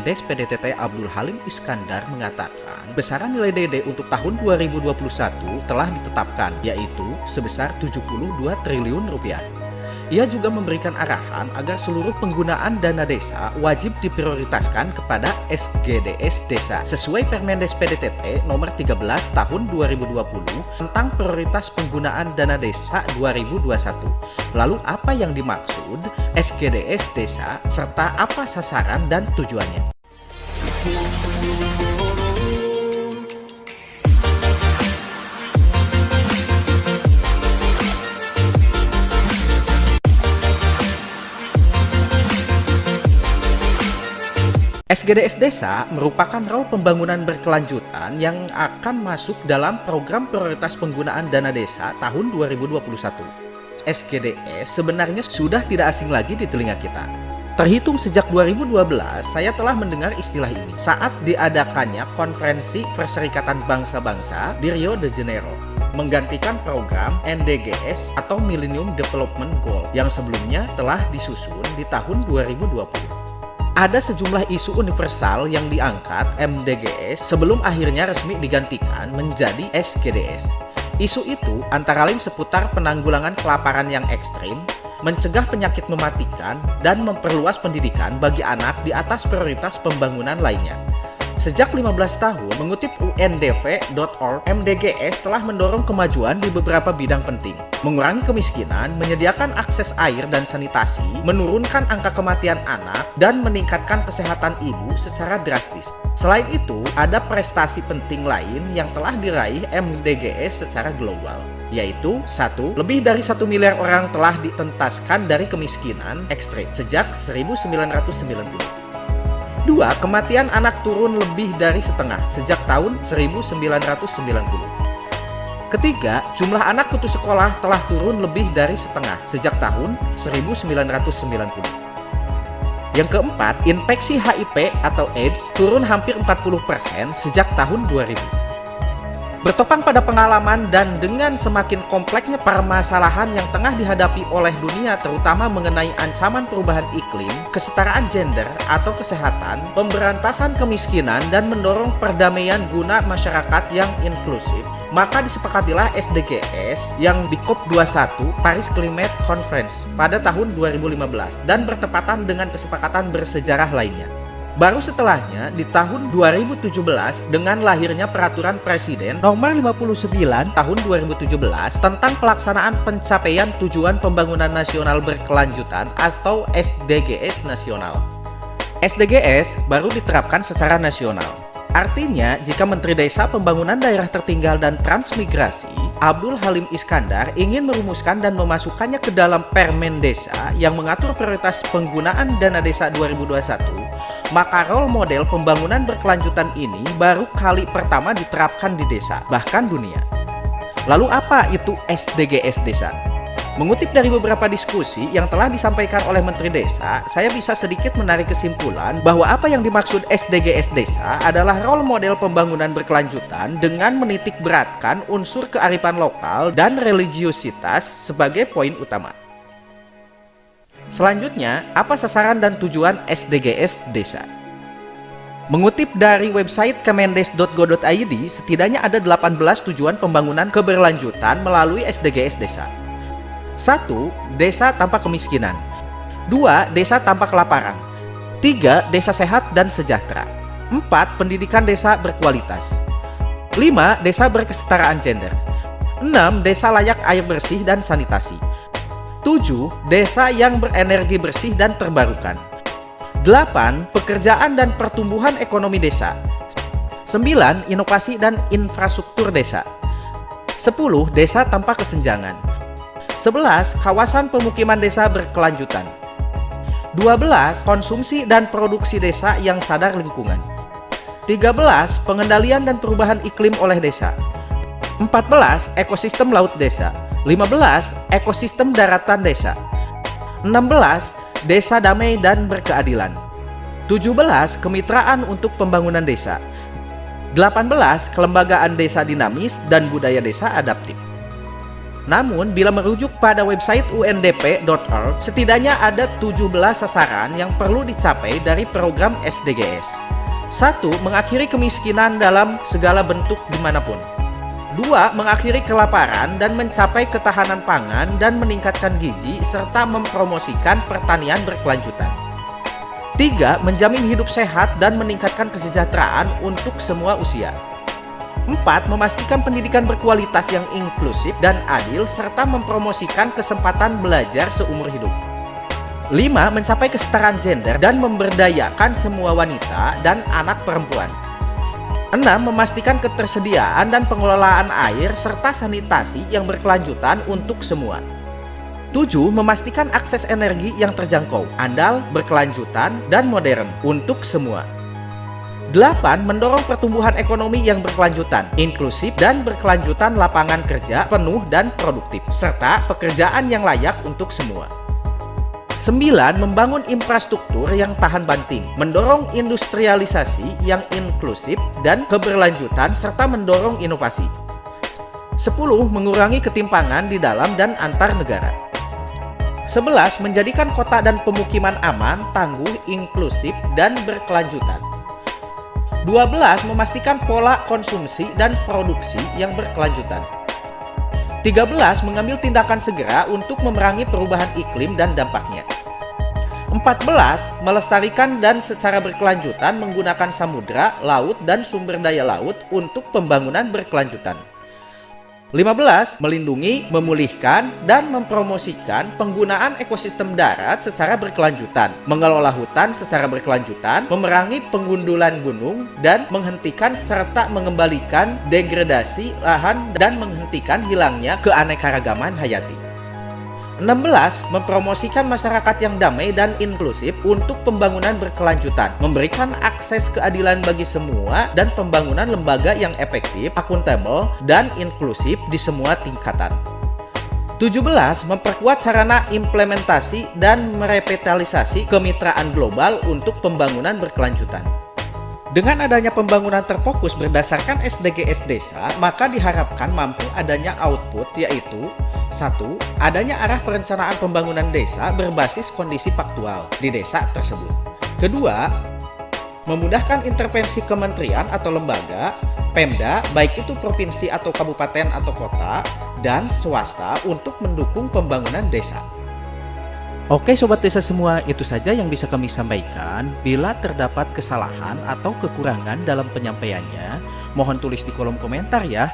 Kemendes PDTT Abdul Halim Iskandar mengatakan, besaran nilai DD untuk tahun 2021 telah ditetapkan, yaitu sebesar 72 triliun rupiah. Ia juga memberikan arahan agar seluruh penggunaan dana desa wajib diprioritaskan kepada SGDS desa sesuai Permendes PDTT nomor 13 tahun 2020 tentang prioritas penggunaan dana desa 2021. Lalu apa yang dimaksud SGDS desa serta apa sasaran dan tujuannya? SGDS Desa merupakan rol pembangunan berkelanjutan yang akan masuk dalam program prioritas penggunaan dana desa tahun 2021. SGDS sebenarnya sudah tidak asing lagi di telinga kita. Terhitung sejak 2012, saya telah mendengar istilah ini saat diadakannya Konferensi Perserikatan Bangsa-Bangsa di Rio de Janeiro, menggantikan program NDGs atau Millennium Development Goal yang sebelumnya telah disusun di tahun 2020. Ada sejumlah isu universal yang diangkat MDGs sebelum akhirnya resmi digantikan menjadi SGDS. Isu itu antara lain seputar penanggulangan kelaparan yang ekstrim, mencegah penyakit mematikan, dan memperluas pendidikan bagi anak di atas prioritas pembangunan lainnya. Sejak 15 tahun, mengutip UNDP.org, MDGs telah mendorong kemajuan di beberapa bidang penting. Mengurangi kemiskinan, menyediakan akses air dan sanitasi, menurunkan angka kematian anak, dan meningkatkan kesehatan ibu secara drastis. Selain itu, ada prestasi penting lain yang telah diraih MDGs secara global, yaitu 1. Lebih dari 1 miliar orang telah ditentaskan dari kemiskinan ekstrim sejak 1990. 2. Kematian anak turun lebih dari setengah sejak tahun 1990. Ketiga, jumlah anak putus sekolah telah turun lebih dari setengah sejak tahun 1990. Yang keempat, infeksi HIV atau AIDS turun hampir 40% sejak tahun 2000. Bertopang pada pengalaman dan dengan semakin kompleksnya permasalahan yang tengah dihadapi oleh dunia terutama mengenai ancaman perubahan iklim, kesetaraan gender atau kesehatan, pemberantasan kemiskinan dan mendorong perdamaian guna masyarakat yang inklusif, maka disepakatilah SDGs yang di COP21 Paris Climate Conference pada tahun 2015 dan bertepatan dengan kesepakatan bersejarah lainnya. Baru setelahnya, di tahun 2017, dengan lahirnya Peraturan Presiden Nomor 59 Tahun 2017 tentang pelaksanaan pencapaian Tujuan Pembangunan Nasional Berkelanjutan atau SDGs Nasional. SDGs baru diterapkan secara nasional. Artinya, jika Menteri Desa Pembangunan Daerah Tertinggal dan Transmigrasi, Abdul Halim Iskandar ingin merumuskan dan memasukkannya ke dalam Permen Desa yang mengatur prioritas penggunaan dana desa 2021, maka role model pembangunan berkelanjutan ini baru kali pertama diterapkan di desa, bahkan dunia. Lalu apa itu SDGs Desa? Mengutip dari beberapa diskusi yang telah disampaikan oleh Menteri Desa, saya bisa sedikit menarik kesimpulan bahwa apa yang dimaksud SDGs Desa adalah role model pembangunan berkelanjutan dengan menitik beratkan unsur kearifan lokal dan religiositas sebagai poin utama. Selanjutnya, apa sasaran dan tujuan SDGs Desa? Mengutip dari website kemendes.go.id, setidaknya ada 18 tujuan pembangunan keberlanjutan melalui SDGs Desa. 1. Desa tanpa kemiskinan. 2. Desa tanpa kelaparan. 3. Desa sehat dan sejahtera. 4. Pendidikan desa berkualitas. 5. Desa berkesetaraan gender. 6. Desa layak air bersih dan sanitasi. 7. Desa yang berenergi bersih dan terbarukan. 8. Pekerjaan dan pertumbuhan ekonomi desa. 9. Inovasi dan infrastruktur desa. 10. Desa tanpa kesenjangan. 11. Kawasan pemukiman desa berkelanjutan. 12. Konsumsi dan produksi desa yang sadar lingkungan. 13. Pengendalian dan perubahan iklim oleh desa. 14. Ekosistem laut desa. 15. Ekosistem daratan desa. 16. Desa damai dan berkeadilan. 17. Kemitraan untuk pembangunan desa. 18. Kelembagaan desa dinamis dan budaya desa adaptif. Namun, bila merujuk pada website undp.org, setidaknya ada 17 sasaran yang perlu dicapai dari program SDGs. 1. Mengakhiri kemiskinan dalam segala bentuk dimanapun. 2. Mengakhiri kelaparan dan mencapai ketahanan pangan dan meningkatkan gizi serta mempromosikan pertanian berkelanjutan. 3. Menjamin hidup sehat dan meningkatkan kesejahteraan untuk semua usia. 4. Memastikan pendidikan berkualitas yang inklusif dan adil serta mempromosikan kesempatan belajar seumur hidup. 5. Mencapai kesetaraan gender dan memberdayakan semua wanita dan anak perempuan. 6. Memastikan ketersediaan dan pengelolaan air serta sanitasi yang berkelanjutan untuk semua. 7. Memastikan akses energi yang terjangkau, andal, berkelanjutan, dan modern untuk semua. 8. Mendorong pertumbuhan ekonomi yang berkelanjutan, inklusif dan berkelanjutan lapangan kerja penuh dan produktif, serta pekerjaan yang layak untuk semua. 9. Membangun infrastruktur yang tahan banting, mendorong industrialisasi yang inklusif dan keberlanjutan, serta mendorong inovasi. 10. Mengurangi ketimpangan di dalam dan antar negara. 11. Menjadikan kota dan pemukiman aman, tangguh, inklusif, dan berkelanjutan. 12. Memastikan pola konsumsi dan produksi yang berkelanjutan. 13. Mengambil tindakan segera untuk memerangi perubahan iklim dan dampaknya. 14. Melestarikan dan secara berkelanjutan menggunakan samudra, laut, dan sumber daya laut untuk pembangunan berkelanjutan. 15. Melindungi, memulihkan, dan mempromosikan penggunaan ekosistem darat secara berkelanjutan, mengelola hutan secara berkelanjutan, memerangi penggundulan gunung, dan menghentikan serta mengembalikan degradasi lahan dan menghentikan hilangnya keanekaragaman hayati. 16. Mempromosikan masyarakat yang damai dan inklusif untuk pembangunan berkelanjutan, memberikan akses keadilan bagi semua, dan pembangunan lembaga yang efektif, akuntabel, dan inklusif di semua tingkatan. 17. Memperkuat sarana implementasi dan merevitalisasi kemitraan global untuk pembangunan berkelanjutan. Dengan adanya pembangunan terfokus berdasarkan SDGs desa, maka diharapkan mampu adanya output, yaitu 1. Adanya arah perencanaan pembangunan desa berbasis kondisi faktual di desa tersebut. Kedua, memudahkan intervensi kementerian atau lembaga, Pemda, baik itu provinsi atau kabupaten atau kota, dan swasta untuk mendukung pembangunan desa. Oke Sobat Desa semua, itu saja yang bisa kami sampaikan. Bila terdapat kesalahan atau kekurangan dalam penyampaiannya, mohon tulis di kolom komentar ya.